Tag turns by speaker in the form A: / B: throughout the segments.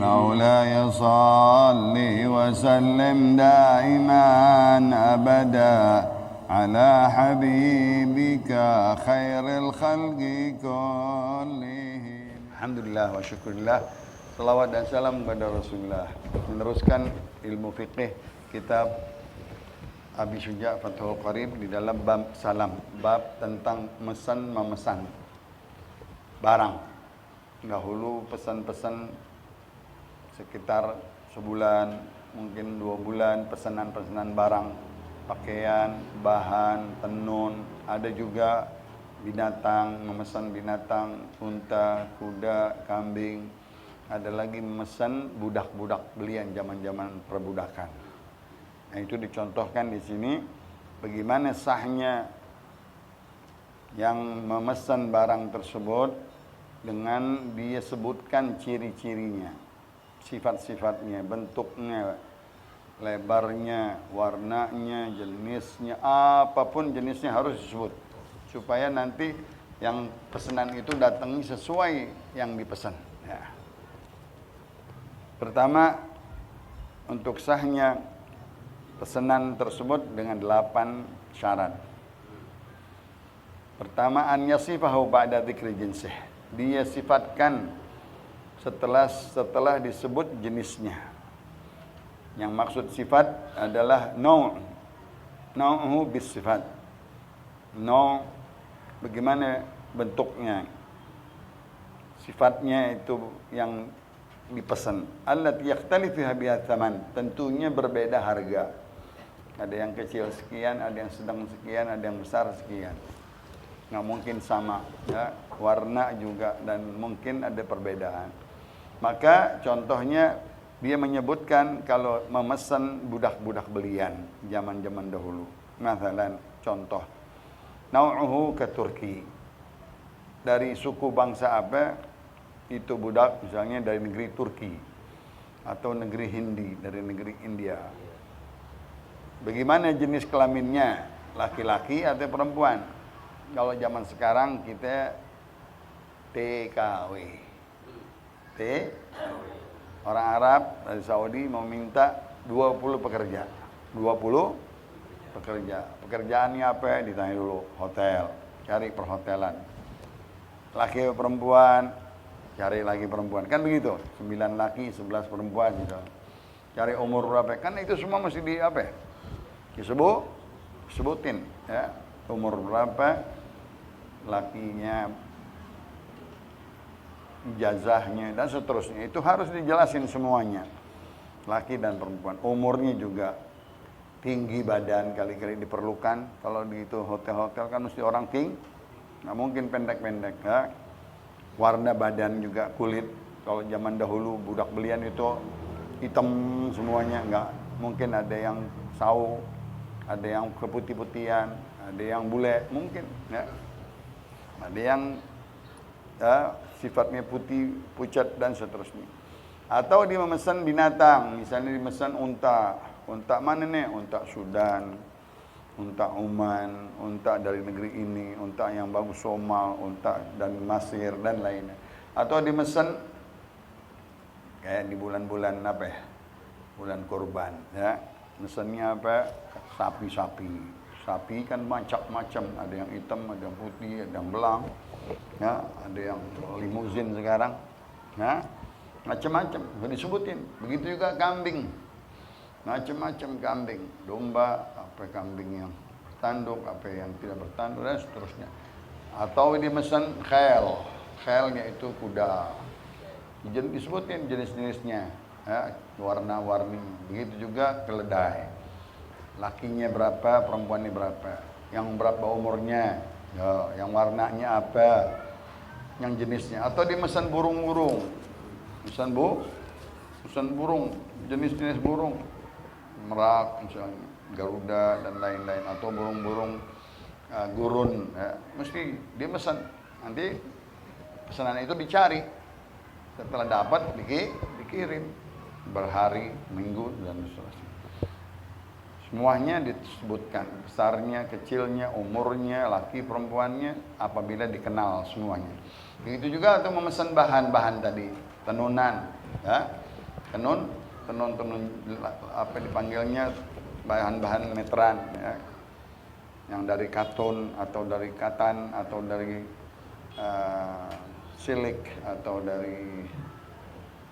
A: مولاي صل وسلم دائما أبدا على حبيبك خير الخلق كلهم. Alhamdulillah wa syukurillah. Salawat dan salam kepada Rasulullah. Meneruskan ilmu fiqih kitab Abi Syuja' Fathul Qarib di dalam bab salam, bab tentang memesan barang. Dahulu pesan-pesan sekitar sebulan, mungkin 2 bulan, pesanan-pesanan barang, pakaian, bahan, tenun, ada juga binatang, memesan binatang, unta, kuda, kambing. Ada lagi memesan budak-budak belian zaman-zaman perbudakan. Nah, itu dicontohkan di sini bagaimana sahnya yang memesan barang tersebut dengan dia sebutkan ciri-cirinya, sifat-sifatnya, bentuknya, lebarnya, warnanya, jenisnya, apapun jenisnya harus disebut supaya nanti yang pesanan itu datangi sesuai yang dipesan. Ya. Pertama, untuk sahnya pesanan tersebut dengan 8 syarat. Pertama, an yasifahu ba'da dzikri jinsih. Dia sifatkan setelah disebut jenisnya. Yang maksud sifat adalah nau'uhu bis sifat. Bagaimana bentuknya, sifatnya itu yang dipesan. Allati yakhtalifu biha tsaman, tentunya berbeda harga. Ada yang kecil sekian, ada yang sedang sekian, ada yang besar sekian. Nggak mungkin sama, ya. Warna juga, dan mungkin ada perbedaan. Maka contohnya dia menyebutkan kalau memesan budak-budak belian zaman-zaman dahulu. Masalan, contoh, nau'uhu ke Turki. Dari suku bangsa apa itu budak, misalnya dari negeri Turki atau negeri Hindi, dari negeri India. Bagaimana jenis kelaminnya, laki-laki atau perempuan? Kalau zaman sekarang kita TKW. Orang Arab dari Saudi mau minta 20 pekerja. 20 pekerja. Pekerjaannya apa? Ditanya dulu. Hotel. Cari perhotelan. Laki perempuan, cari lagi perempuan. Kan begitu. 9 laki, 11 perempuan gitu. Cari umur berapa? Kan itu semua mesti di apa? Sebutin, ya. Umur berapa? Lakinya, ijazahnya, dan seterusnya. Itu harus dijelasin semuanya. Laki dan perempuan. Umurnya juga. Tinggi badan kali-kali diperlukan. Kalau di itu hotel-hotel kan mesti orang tinggi. Nggak mungkin pendek-pendek. Ya. Warna badan juga, kulit. Kalau zaman dahulu budak belian itu hitam semuanya. Nggak mungkin ada yang sawo, ada yang keputih-putihan, ada yang bule. Mungkin. Ya. Ada yang sifatnya putih, pucat, dan seterusnya. Atau dia memesan binatang, misalnya dia memesan unta. Unta mana nih? Unta Sudan, unta Oman, unta dari negeri ini, unta yang bagus Somal, unta dan Mesir, dan lainnya. Atau dia memesan kayak di bulan-bulan apa ya? Bulan kurban, ya. Mesennya apa? Sapi-sapi. Sapi kan macam-macam, ada yang hitam, ada yang putih, ada yang belang, ya, ada yang limuzin sekarang, ya, macam-macam, disebutin. Begitu juga kambing, macam-macam kambing, domba, apa kambing yang bertanduk, apa yang tidak bertanduk, dan seterusnya. Atau dimesan khailnya itu kuda, disebutin jenis-jenisnya, ya, warna-warni. Begitu juga keledai. Lakinya berapa, perempuannya berapa, yang berapa umurnya, ya, yang warnanya apa, yang jenisnya. Atau dimesan burung-burung, mesan burung, jenis-jenis burung, merak misalnya, garuda dan lain-lain, atau burung-burung gurun, ya. Mesti dimesan. Nanti pesanan itu dicari, setelah dapat dikirim berhari, minggu, dan seterusnya. Semuanya disebutkan, besarnya, kecilnya, umurnya, laki perempuannya, apabila dikenal semuanya. Begitu juga untuk memesan bahan-bahan tadi, tenunan, ya. tenun apa dipanggilnya, bahan-bahan meteran ya, yang dari katun atau dari katan atau dari silik atau dari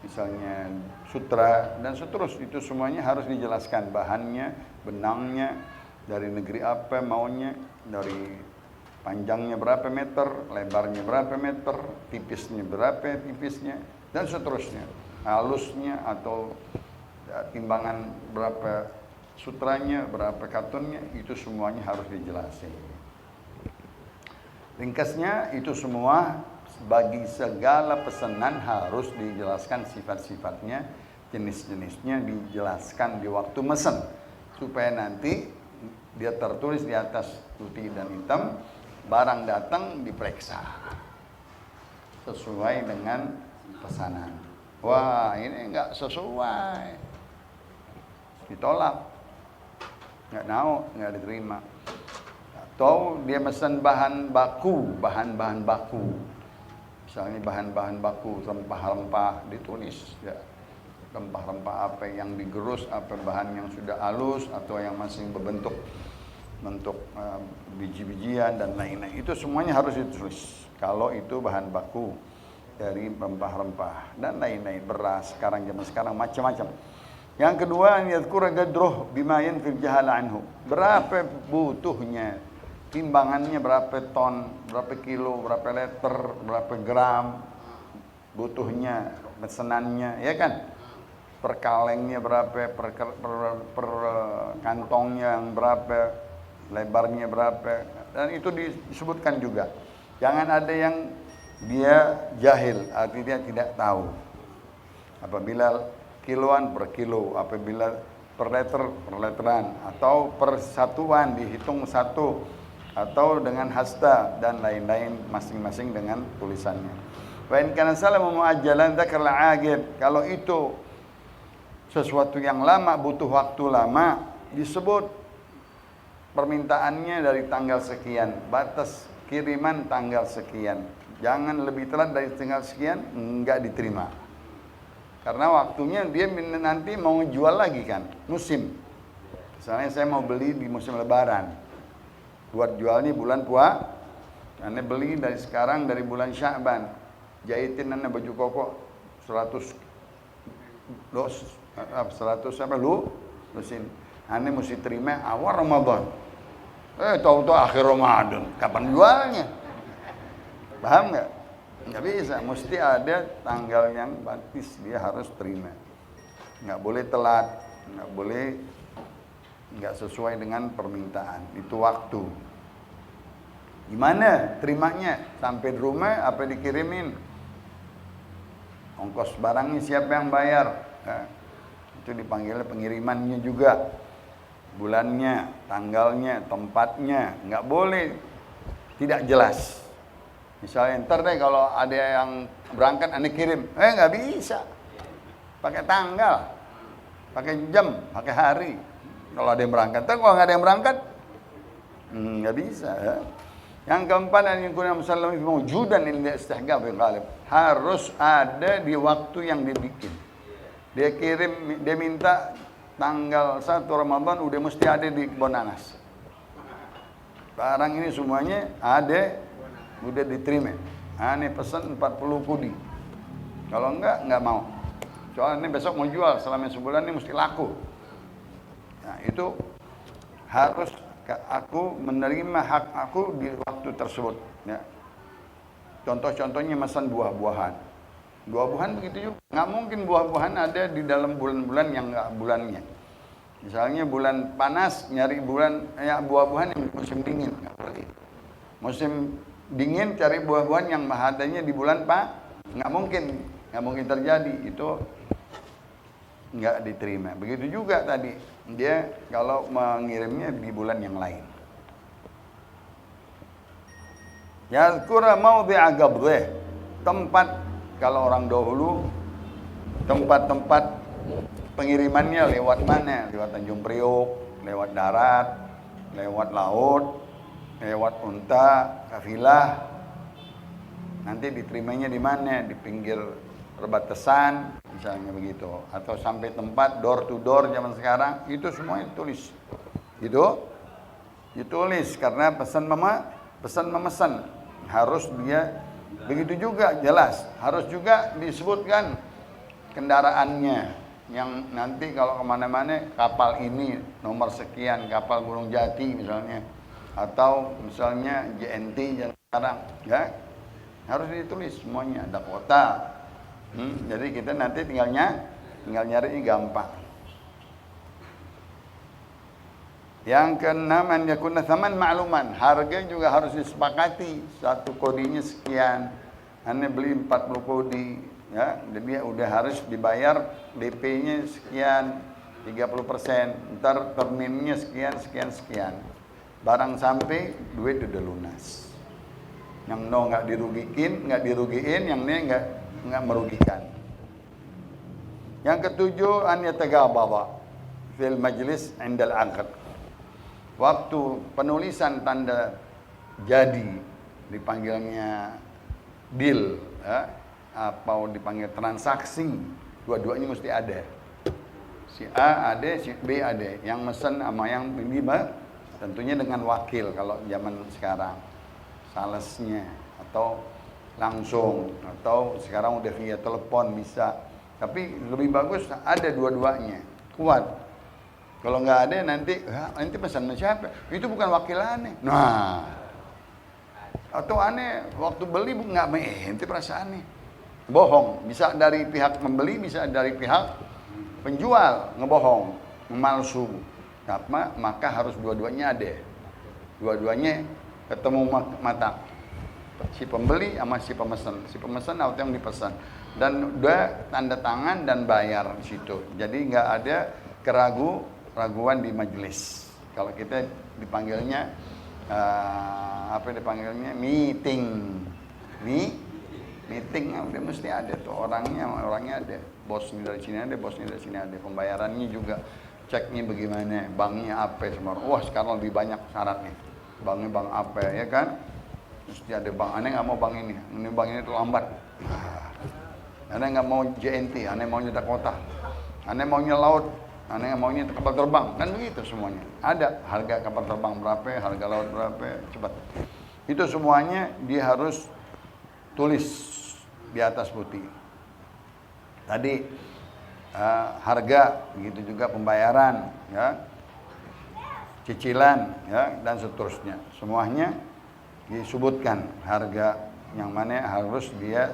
A: misalnya sutra dan seterusnya, itu semuanya harus dijelaskan bahannya, benangnya, dari negeri apa maunya, dari panjangnya berapa meter, lebarnya berapa meter, tipisnya berapa tipisnya, dan seterusnya. Halusnya atau timbangan berapa sutranya, berapa katunnya, itu semuanya harus dijelasin. Ringkasnya itu semua bagi segala pesanan harus dijelaskan sifat-sifatnya, jenis-jenisnya dijelaskan di waktu mesen, supaya nanti dia tertulis di atas putih dan hitam, barang datang diperiksa sesuai dengan pesanan. Wah, ini enggak sesuai, ditolak, enggak mau, enggak diterima. Atau dia pesan bahan bahan-bahan baku, misalnya bahan-bahan baku rempah-rempah, ditulis ya, rempah-rempah apa yang digerus, apa bahan yang sudah halus atau yang masih berbentuk biji-bijian dan lain-lain, itu semuanya harus ditulis. Kalau itu bahan baku dari rempah-rempah dan lain-lain, beras sekarang, zaman sekarang macam-macam. Yang kedua, yadhkura gadruh bima yanfil jahala anhu, berapa butuhnya, timbangannya berapa ton, berapa kilo, berapa liter, berapa gram butuhnya, pesenannya, ya kan? Per kalengnya berapa, per kantongnya yang berapa, lebarnya berapa, dan itu disebutkan juga. Jangan ada yang dia jahil, artinya dia tidak tahu. Apabila kiloan per kilo, apabila per liter per literan, atau per satuan dihitung satu, atau dengan hasta dan lain-lain, masing-masing dengan tulisannya. Wa in kana salamu muajjalan dzakar al-ajib, kalau itu sesuatu yang lama, butuh waktu lama, disebut permintaannya dari tanggal sekian, batas kiriman tanggal sekian, jangan lebih telat dari tanggal sekian, enggak diterima. Karena waktunya dia nanti mau jual lagi kan, musim. Misalnya saya mau beli di musim lebaran, buat jualnya bulan puasa, ane beli dari sekarang, dari bulan Sya'ban, jahitin ane baju koko 100 apa lusin, ane mesti terima awal Ramadan. Tahu-tahu akhir Ramadan, kapan jualnya? Paham nggak? Nggak bisa, mesti ada tanggal yang batis, dia harus terima. Nggak boleh telat, nggak sesuai dengan permintaan, itu waktu. Gimana terimanya? Sampai di rumah apa dikirimin? Ongkos barangnya siapa yang bayar? Nah, itu dipanggilnya pengirimannya juga. Bulannya, tanggalnya, tempatnya, nggak boleh tidak jelas. Misalnya ntar deh kalau ada yang berangkat ane kirim, nggak bisa. Pakai tanggal, pakai jam, pakai hari. Kalau ada yang berangkat, kalau nggak ada yang berangkat, nggak bisa. Ya. Yang keempat, yang kuna musallam fi mawjudan illa istihqaq fi ghalib, harus ada di waktu yang dibikin. Dia kirim, dia minta tanggal 1 Ramadan udah mesti ada di Bonanas. Barang ini semuanya ada, udah diterima. Ane pesan 40 kudi. Kalau enggak mau. Soalnya ini besok mau jual, selama sebulan ini mesti laku. Nah, itu harus aku menerima hak aku di waktu tersebut. Ya. Contoh-contohnya pesan buah-buahan. Buah-buahan begitu juga. Nggak mungkin buah-buahan ada di dalam bulan-bulan yang nggak bulannya. Misalnya bulan panas, nyari buah-buahan yang musim dingin. Nggak boleh. Musim dingin cari buah-buahan yang adanya di bulan nggak mungkin terjadi. Itu nggak diterima. Begitu juga tadi, dia kalau mengirimnya di bulan yang lain. Yadhkura mawdi'a qabdih, tempat. Kalau orang dahulu tempat-tempat pengirimannya lewat mana? Lewat Tanjung Priok, lewat darat, lewat laut, lewat unta, kafilah. Nanti diterimanya di mana? Di pinggir perbatasan, misalnya begitu, atau sampai tempat door to door zaman sekarang itu semua ditulis, gitu, ditulis karena pesan memesan harus dia begitu juga jelas, harus juga disebutkan kendaraannya yang nanti kalau kemana-mana kapal ini nomor sekian, kapal Gunung Jati misalnya, atau misalnya JNT yang sekarang, ya harus ditulis semuanya, ada kota. Jadi kita nanti tinggal nyari gampang. Yang keenam, an yakuna tsaman ma'luman, harga juga harus disepakati. Satu kodinya sekian, ane beli 40 kodi, ya, dan dia udah harus dibayar DP-nya sekian, 30%, ntar terminnya sekian. Barang sampai duit udah lunas. Yang no nggak dirugiin, yang ne nggak merugikan. Yang ketujuh, an yatagabadha fil majlis indal aqd. Waktu penulisan tanda jadi, dipanggilnya deal, ya, atau dipanggil transaksi, dua-duanya mesti ada. Si A ada, si B ada. Yang mesen sama yang ini tentunya dengan wakil kalau zaman sekarang. Salesnya atau langsung, atau sekarang udah via telepon bisa. Tapi lebih bagus ada dua-duanya, kuat. Kalau nggak ada nanti pesan siapa? Itu bukan wakil aneh. Nah, atau aneh waktu beli nggak ente perasaannya. Bohong, bisa dari pihak membeli, bisa dari pihak penjual ngebohong, memalsu. Maka harus dua-duanya ada. Dua-duanya ketemu mata. Si pembeli sama si pemesan atau yang dipesan, dan udah tanda tangan dan bayar di situ. Jadi nggak ada keraguan di majelis. Kalau kita dipanggilnya meeting, meeting udah mesti ada tuh orangnya ada, bosnya dari sini ada, bosnya dari sini ada, pembayarannya juga ceknya bagaimana, banknya apa semua. Wah sekarang lebih banyak syaratnya, banknya bank apa ya kan? Mesti ada bank, aneh nggak mau bank ini bank ini terlambat. Aneh nggak mau JNT, aneh maunya Dakota, aneh maunya laut, aneh maunya kapal terbang, kan begitu semuanya. Ada harga kapal terbang berapa, harga laut berapa, cepat. Itu semuanya dia harus tulis di atas putih. Tadi harga, begitu juga pembayaran, ya, cicilan, ya, dan seterusnya. Semuanya disebutkan harga yang mana harus dia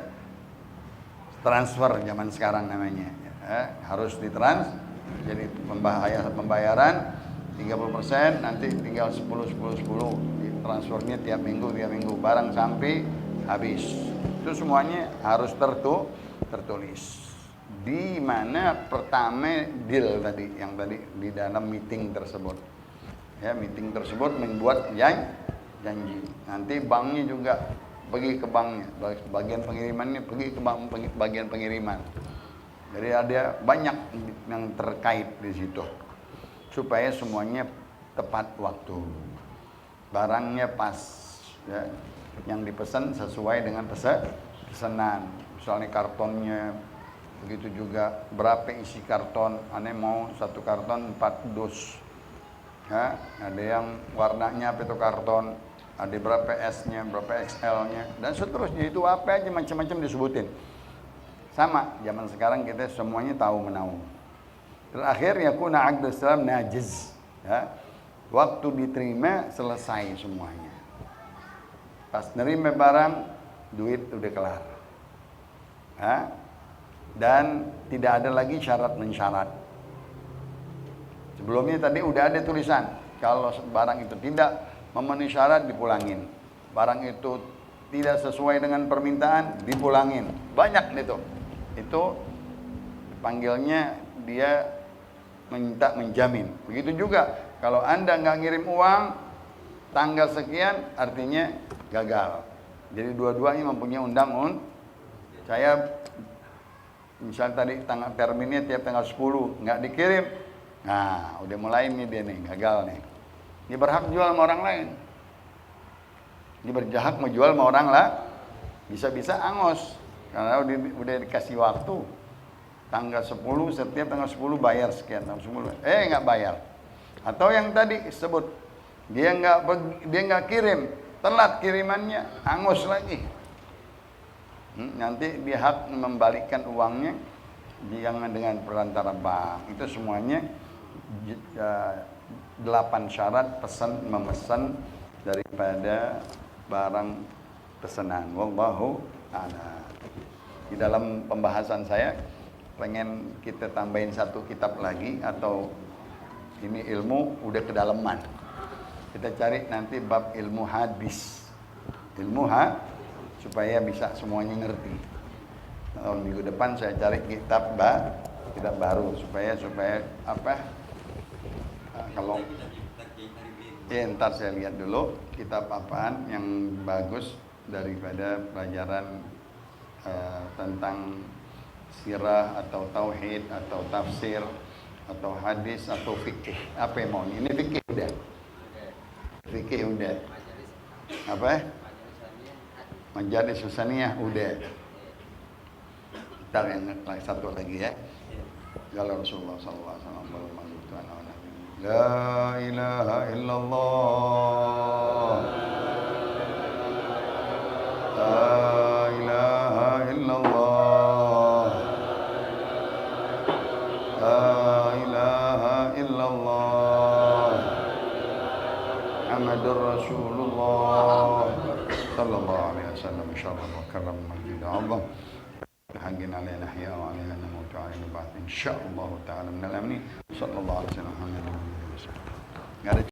A: transfer zaman sekarang namanya, ya, harus ditransfer. Jadi pembayaran 30%, nanti tinggal 10 transfernya tiap minggu barang sampai habis. Itu semuanya harus tertulis. Di mana pertama deal tadi, yang tadi di dalam meeting tersebut. Ya, meeting tersebut membuat janji. Nanti banknya juga pergi ke banknya, bagian pengirimannya pergi ke bank bagian pengiriman. Jadi ada banyak yang terkait di situ supaya semuanya tepat waktu, barangnya pas, ya, yang dipesan sesuai dengan pesanan. Misalnya kartonnya, begitu juga berapa isi karton. Aneh mau satu karton 4 dus, ya, ada yang warnanya apa itu karton, ada berapa S-nya, berapa XL-nya, dan seterusnya. Itu apa aja macam-macam disebutin. Sama zaman sekarang kita semuanya tahu menahu. Terakhir yakuna aqd salam najiz, ya. Waktu diterima selesai semuanya. Pas nerima barang, duit udah kelar. Ya. Dan tidak ada lagi syarat mensyarat. Sebelumnya tadi udah ada tulisan, kalau barang itu tidak memenuhi syarat dipulangin. Barang itu tidak sesuai dengan permintaan dipulangin. Banyak itu. Itu panggilnya dia minta menjamin. Begitu juga kalau Anda nggak ngirim uang tanggal sekian, artinya gagal. Jadi dua-duanya mempunyai saya misal tadi terminnya tiap tanggal 10 nggak dikirim, nah udah mulai nih dia nih gagal nih. Dia berhak jual sama orang lain. Dia berhak menjual sama orang lah. Bisa-bisa angos karena udah dikasih waktu. tanggal 10, setiap tanggal 10 bayar sekian, tanggal 10. Nggak bayar. Atau yang tadi sebut, dia nggak kirim, telat kirimannya, angus lagi. Nanti dia hak membalikkan uangnya jangan dengan perantara bank. Itu semuanya 8 syarat memesan daripada barang pesanan. Wallahu a'lam. Di dalam pembahasan saya pengen kita tambahin satu kitab lagi, atau ini ilmu udah kedalaman. Kita cari nanti bab ilmu hadis. Supaya bisa semuanya ngerti. Minggu depan saya cari kitab baru supaya apa? Kalau ntar saya lihat dulu kitab apaan yang bagus daripada pelajaran tentang sirah atau tauhid atau tafsir atau hadis atau fikih. Apa yang mau? Ini fikih udah. Fikih udah. Apa? Majalis Husaniyah udah. Ntar yang satu lagi ya. Kalau Rasulullah sallallahu alaihi wasallam La ilaha illallah. La ilaha illallah. La ilaha illallah. Muhammadur Rasulullah sallallahu alaihi wasallam. Insyaallah wa karam majid Allah. Hangin alaina nahya wa alaina namut wa alaina ba'd insyaallah taala min al-amni sallallahu alaihi wasallam.